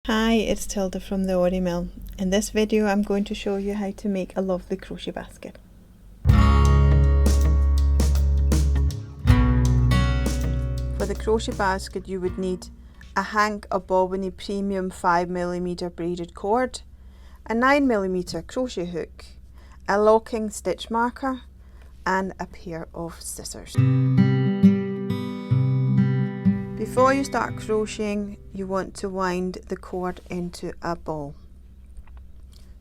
Hi, it's Tilde from the Ori Mill. In this video I'm going to show you how to make a lovely crochet basket. For the crochet basket you would need a hank of Bobbiny Premium 5mm braided cord, a 9mm crochet hook, a locking stitch marker and a pair of scissors. Before you start crocheting, you want to wind the cord into a ball.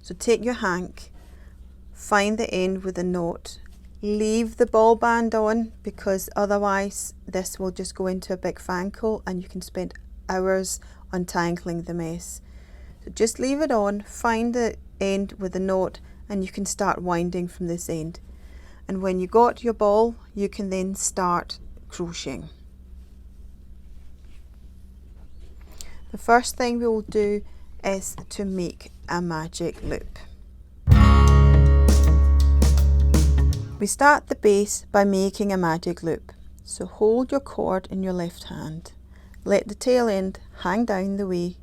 So take your hank, find the end with a knot, leave the ball band on because otherwise this will just go into a big fankle and you can spend hours untangling the mess. So just leave it on, find the end with a knot and you can start winding from this end. And when you got your ball, you can then start crocheting. The first thing we will do is to make a magic loop. We start the base by making a magic loop. So hold your cord in your left hand, let the tail end hang down the way,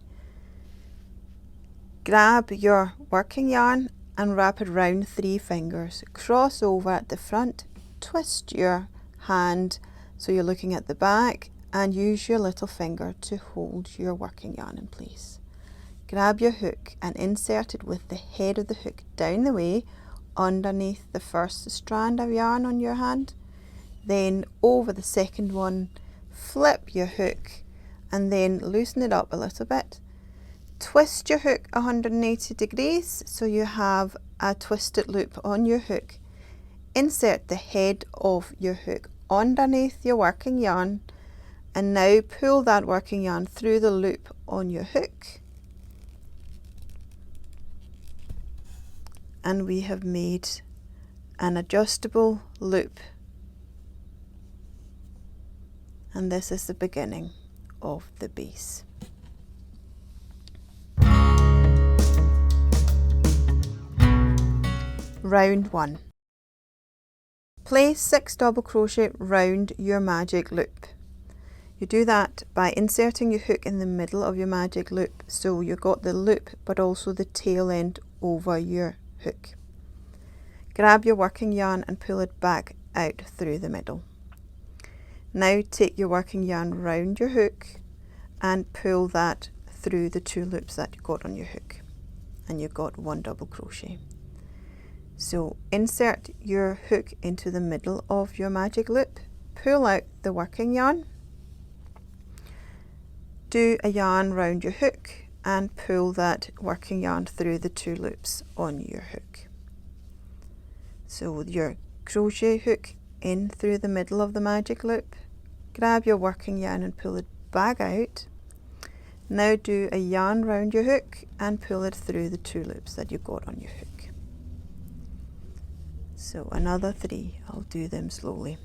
grab your working yarn and wrap it round 3 fingers, cross over at the front, twist your hand so you're looking at the back and use your little finger to hold your working yarn in place. Grab your hook and insert it with the head of the hook down the way underneath the first strand of yarn on your hand, then over the second one, flip your hook and then loosen it up a little bit. Twist your hook 180 degrees so you have a twisted loop on your hook. Insert the head of your hook underneath your working yarn and now pull that working yarn through the loop on your hook. And we have made an adjustable loop. And this is the beginning of the base. Round 1. Place 6 double crochet round your magic loop. You do that by inserting your hook in the middle of your magic loop so you got the loop but also the tail end over your hook. Grab your working yarn and pull it back out through the middle. Now take your working yarn round your hook and pull that through the 2 loops that you got on your hook, and you've got 1 double crochet. So insert your hook into the middle of your magic loop, pull out the working yarn, do a yarn round your hook and pull that working yarn through the 2 loops on your hook. So with your crochet hook in through the middle of the magic loop, grab your working yarn and pull it back out. Now do a yarn round your hook and pull it through the 2 loops that you got on your hook. So another 3, I'll do them slowly.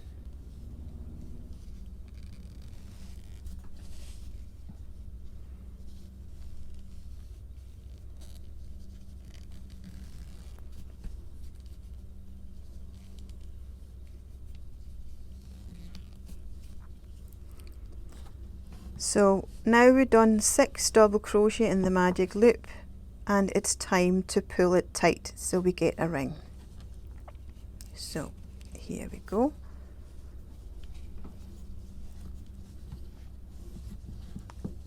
So now we've done 6 double crochet in the magic loop and it's time to pull it tight so we get a ring. So here we go.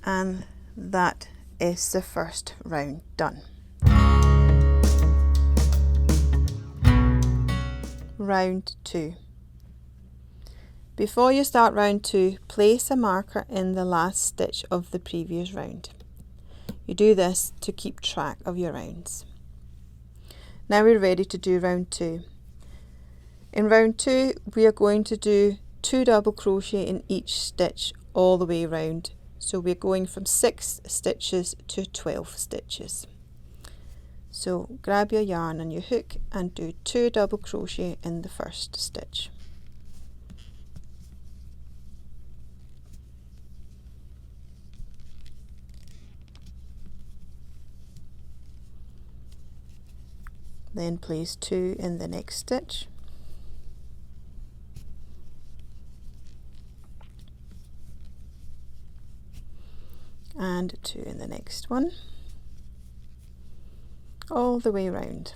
And that is the first round done. Round 2. Before you start round 2, place a marker in the last stitch of the previous round. You do this to keep track of your rounds. Now we're ready to do round 2. In round 2 we are going to do 2 double crochet in each stitch all the way round. So we're going from 6 stitches to 12 stitches. So grab your yarn and your hook and do 2 double crochet in the first stitch. Then place 2 in the next stitch. and 2 in the next one, all the way round.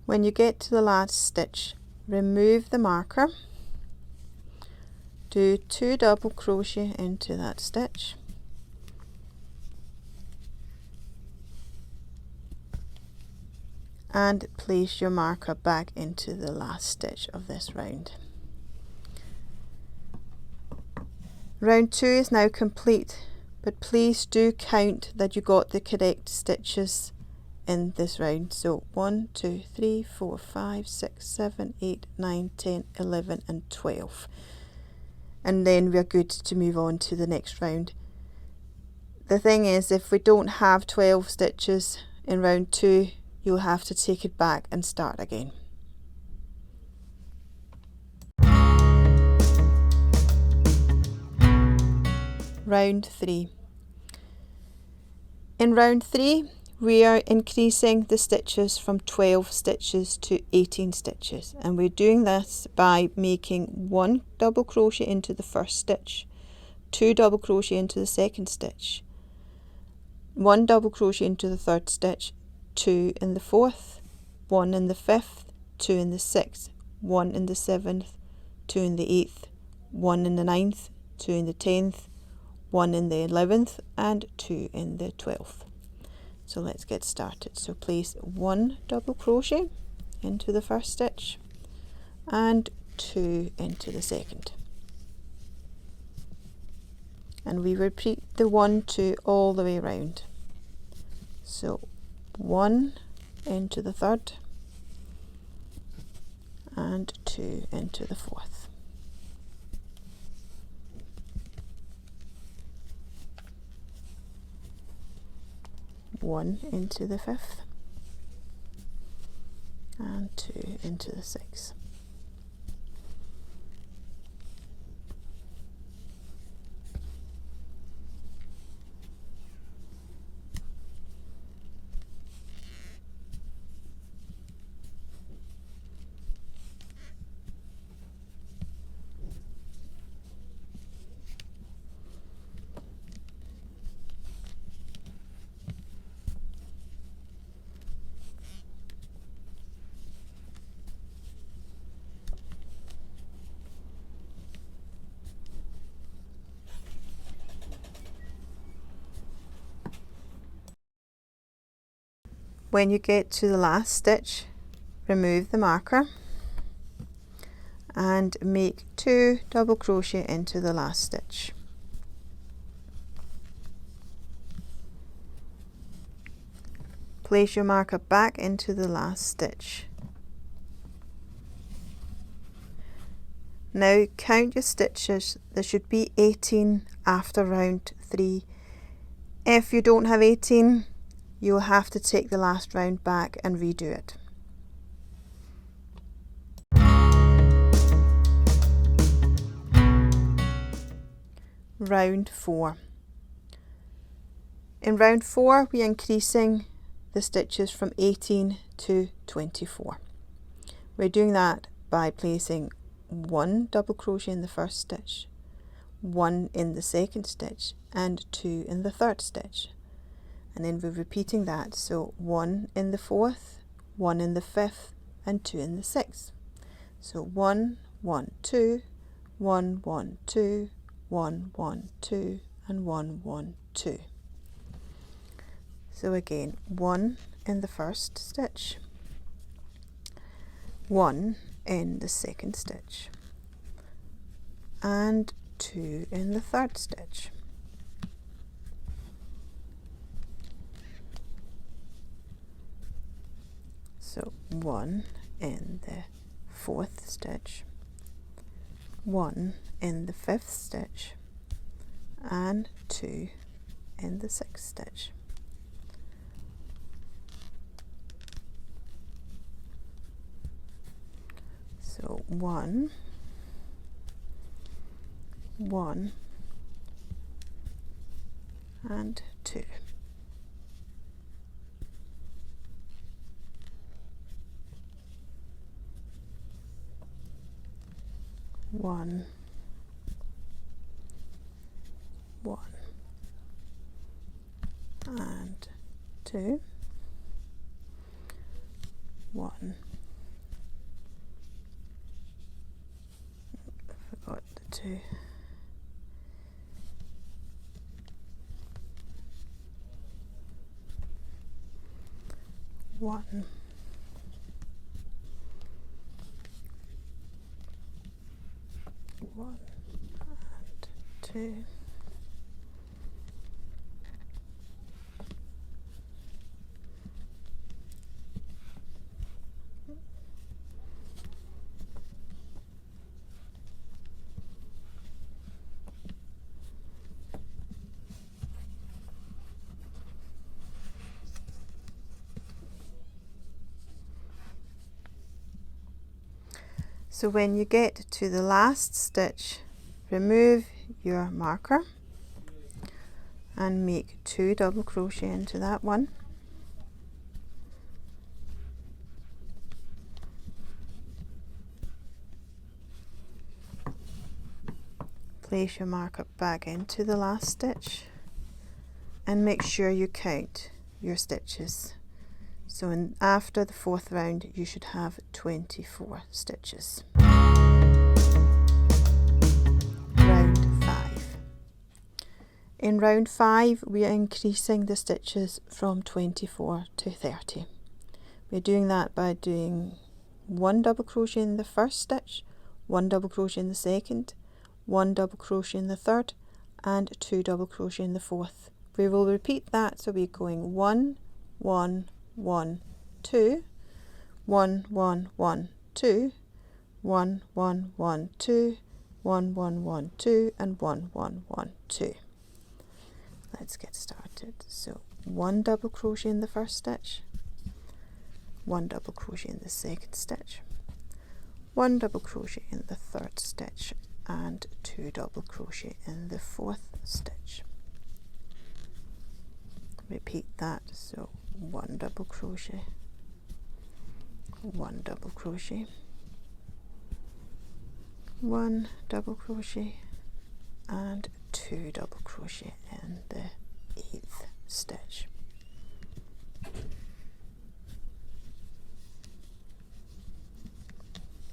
When you get to the last stitch, remove the marker, do 2 double crochet into that stitch, and place your marker back into the last stitch of this round. Round 2 is now complete, but please do count that you got the correct stitches in this round. So 1, 2, 3, 4, 5, 6, 7, 8, 9, 10, 11 and 12. And then we're good to move on to the next round. The thing is, if we don't have 12 stitches in round 2, you'll have to take it back and start again. Round 3. In round 3, we are increasing the stitches from 12 stitches to 18 stitches, and we're doing this by making 1 double crochet into the first stitch, 2 double crochet into the second stitch, 1 double crochet into the third stitch, 2 in the fourth, 1 in the fifth, 2 in the sixth, 1 in the seventh, 2 in the eighth, 1 in the ninth, 2 in the 10th, 1 in the 11th and 2 in the 12th. So let's get started. So place 1 double crochet into the first stitch and 2 into the second, and we repeat the 1, 2 all the way around. So 1 into the third and 2 into the fourth. One into the fifth and 2 into the sixth. When you get to the last stitch, remove the marker and make 2 double crochet into the last stitch. Place your marker back into the last stitch. Now count your stitches. There should be 18 after round 3. If you don't have 18, you'll have to take the last round back and redo it. Round 4. In round 4, we are increasing the stitches from 18 to 24. We're doing that by placing 1 double crochet in the first stitch, 1 in the second stitch and 2 in the third stitch. And then we're repeating that, so 1 in the fourth, 1 in the fifth and 2 in the sixth. So 1, 1, 2, 1, 1, 2, 1, 1, 2 and 1, 1, 2. So again, 1 in the first stitch, 1 in the second stitch and 2 in the third stitch. So 1 in the fourth stitch, 1 in the fifth stitch and 2 in the sixth stitch. So 1, 1 and 2. 1, 1 and 2, 1, forgot the 2, 1, 1 and 2, So when you get to the last stitch, remove your marker and make 2 double crochet into that one. Place your marker back into the last stitch and make sure you count your stitches. So after the 4th round you should have 24 stitches. Round 5. In round 5 we are increasing the stitches from 24 to 30. We're doing that by doing 1 double crochet in the first stitch, 1 double crochet in the second, 1 double crochet in the third and 2 double crochet in the fourth. We will repeat that, so we're going 1, 1, 1, 2, 1, 1, 1, 2, 1, 1, 1, 2, 1, 1, 1, 2 and 1, 1, 1, 2. Let's get started. So 1 double crochet in the first stitch, 1 double crochet in the second stitch, 1 double crochet in the third stitch and 2 double crochet in the fourth stitch. Repeat that, so 1 double crochet, 1 double crochet, 1 double crochet and 2 double crochet in the 8th stitch.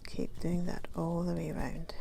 Keep doing that all the way around.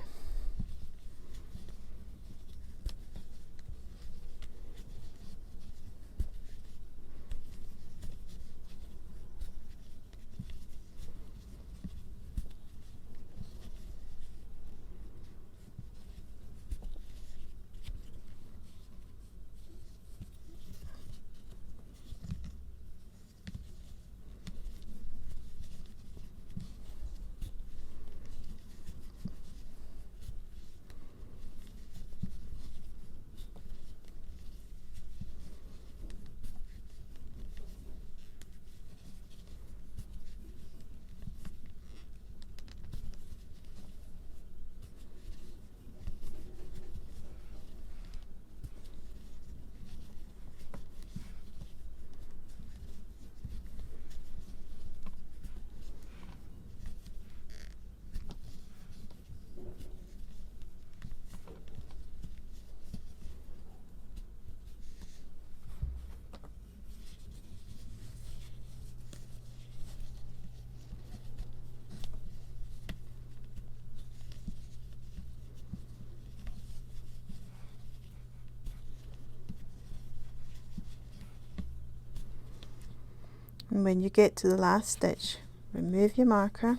And when you get to the last stitch, remove your marker,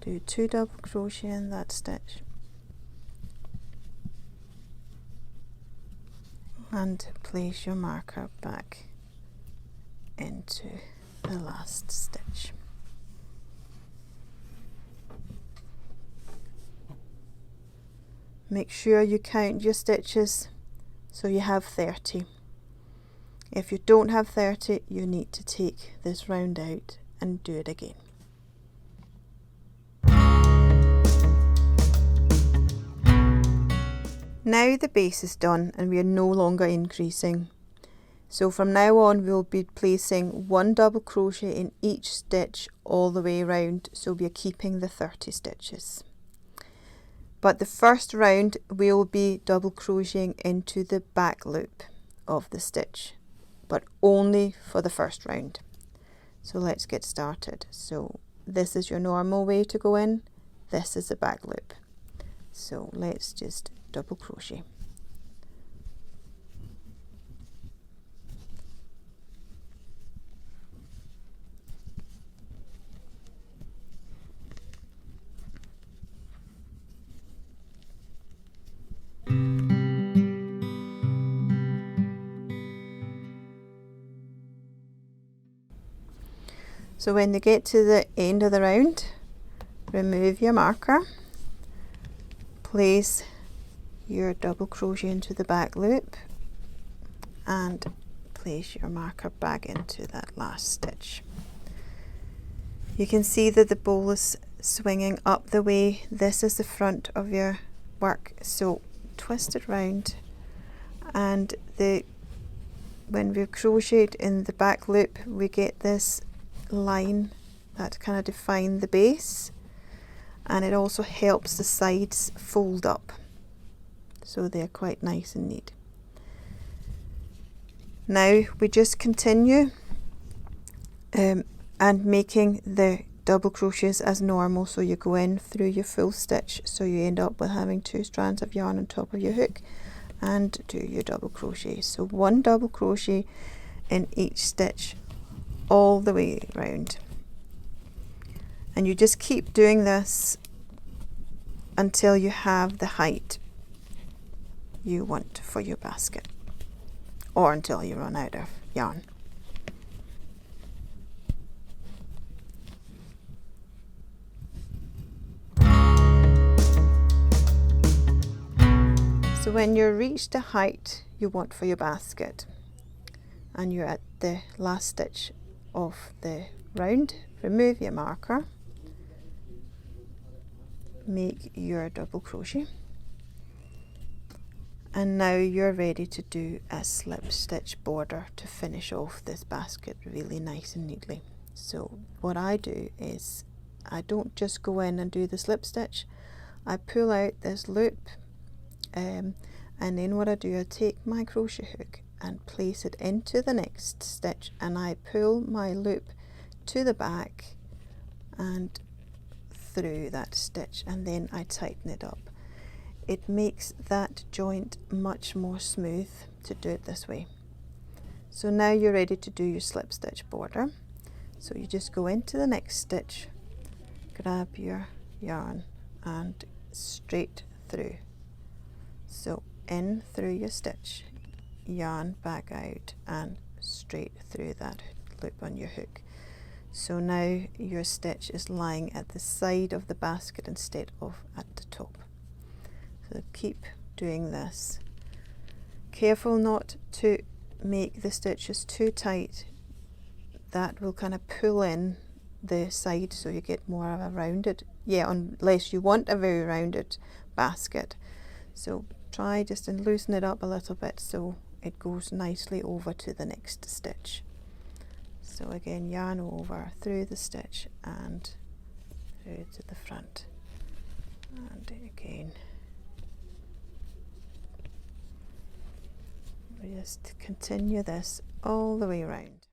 do 2 double crochet in that stitch and place your marker back into the last stitch. Make sure you count your stitches so you have 30. If you don't have 30, you need to take this round out and do it again. Now the base is done and we are no longer increasing. So from now on we'll be placing 1 double crochet in each stitch all the way around, so we are keeping the 30 stitches. But the first round we'll be double crocheting into the back loop of the stitch, but only for the first round. So let's get started. So this is your normal way to go in, this is the back loop. So let's just double crochet. So when you get to the end of the round, remove your marker, place your double crochet into the back loop and place your marker back into that last stitch. You can see that the bowl is swinging up the way. This is the front of your work, so twist it round, and when we've crocheted in the back loop we get this line that kind of define the base, and it also helps the sides fold up, so they're quite nice and neat. Now we just continue and making the double crochets as normal, so you go in through your full stitch, so you end up with having 2 strands of yarn on top of your hook and do your double crochet. So 1 double crochet in each stitch all the way around, and you just keep doing this until you have the height you want for your basket, or until you run out of yarn. So when you reach the height you want for your basket and you're at the last stitch of the round, remove your marker, make your double crochet, and now you're ready to do a slip stitch border to finish off this basket really nice and neatly. So what I do is I don't just go in and do the slip stitch, I pull out this loop, and then what I do, I take my crochet hook and place it into the next stitch, and I pull my loop to the back and through that stitch, and then I tighten it up. It makes that joint much more smooth to do it this way. So now you're ready to do your slip stitch border. So you just go into the next stitch, grab your yarn and straight through. So in through your stitch, yarn back out and straight through that loop on your hook. So now your stitch is lying at the side of the basket instead of at the top. So keep doing this. Careful not to make the stitches too tight, that will kind of pull in the side so you get more of a rounded, unless you want a very rounded basket. So try just and loosen it up a little bit so it goes nicely over to the next stitch. So again, yarn over through the stitch and through to the front, and again we just continue this all the way around.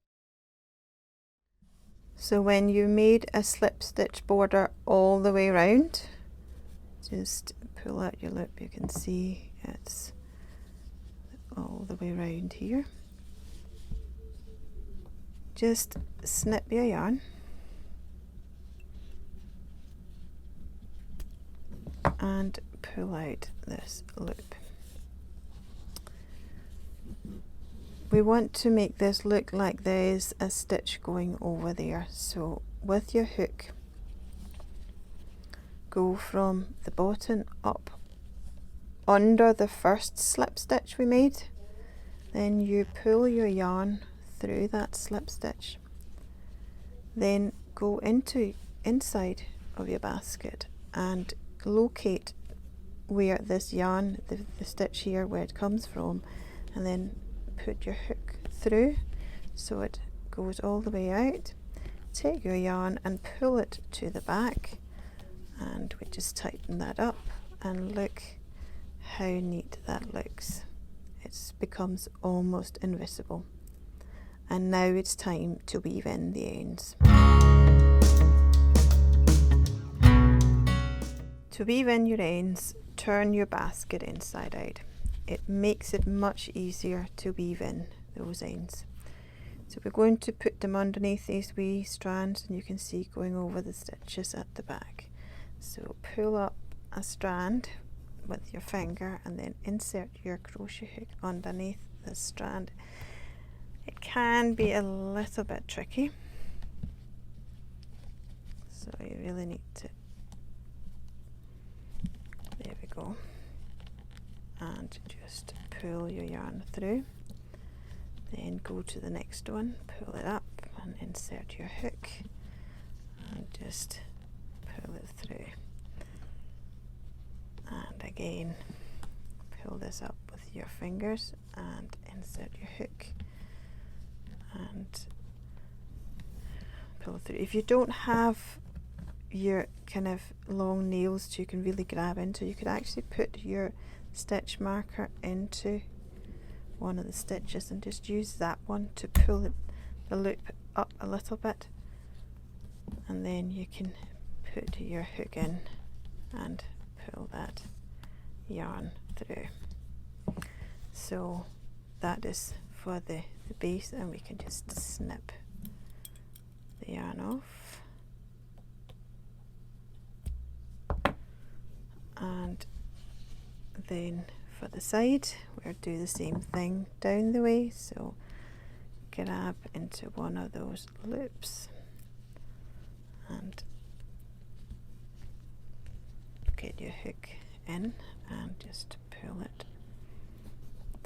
So when you made a slip stitch border all the way around, just pull out your loop, you can see it's all the way around here. Just snip your yarn and pull out this loop. We want to make this look like there's a stitch going over there, so with your hook go from the bottom up under the first slip stitch we made, then you pull your yarn through that slip stitch, then go into inside of your basket and locate where this yarn, the stitch here where it comes from, and then put your hook through so it goes all the way out. Take your yarn and pull it to the back, and we just tighten that up, and look how neat that looks. It becomes almost invisible. And now it's time to weave in the ends. To weave in your ends, turn your basket inside out. It makes it much easier to weave in those ends. So we're going to put them underneath these wee strands, and you can see going over the stitches at the back. So pull up a strand with your finger and then insert your crochet hook underneath the strand. It can be a little bit tricky, so you really need to, there we go, and just pull your yarn through. Then go to the next one, pull it up and insert your hook and just pull it through. And again, pull this up with your fingers and insert your hook and pull through. If you don't have your kind of long nails you can really grab into, you could actually put your stitch marker into one of the stitches and just use that one to pull the loop up a little bit, and then you can put your hook in and pull that yarn through. So that is for the base, and we can just snip the yarn off, and then for the side we'll do the same thing down the way. So grab into one of those loops and get your hook in and just pull it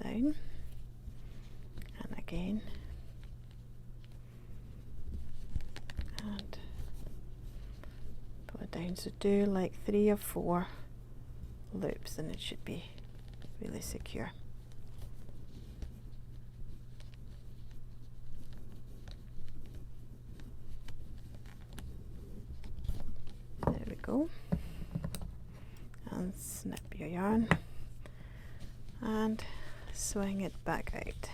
down, and again, and pull it down. So do like 3 or 4 loops and it should be really secure. There we go. And snip your yarn and swing it back out.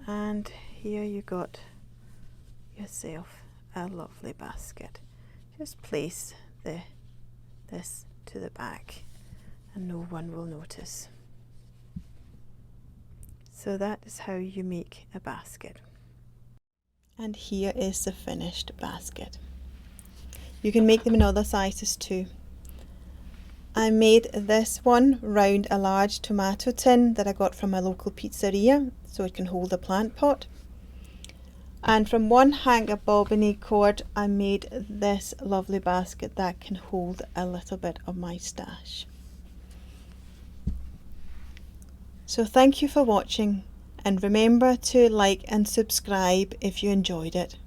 And here you got yourself a lovely basket. Just place this to the back and no one will notice. So that is how you make a basket. And here is the finished basket. You can make them in other sizes too. I made this one round a large tomato tin that I got from my local pizzeria, so it can hold a plant pot. And from one hank of bobbiny cord I made this lovely basket that can hold a little bit of my stash. So thank you for watching, and remember to like and subscribe if you enjoyed it.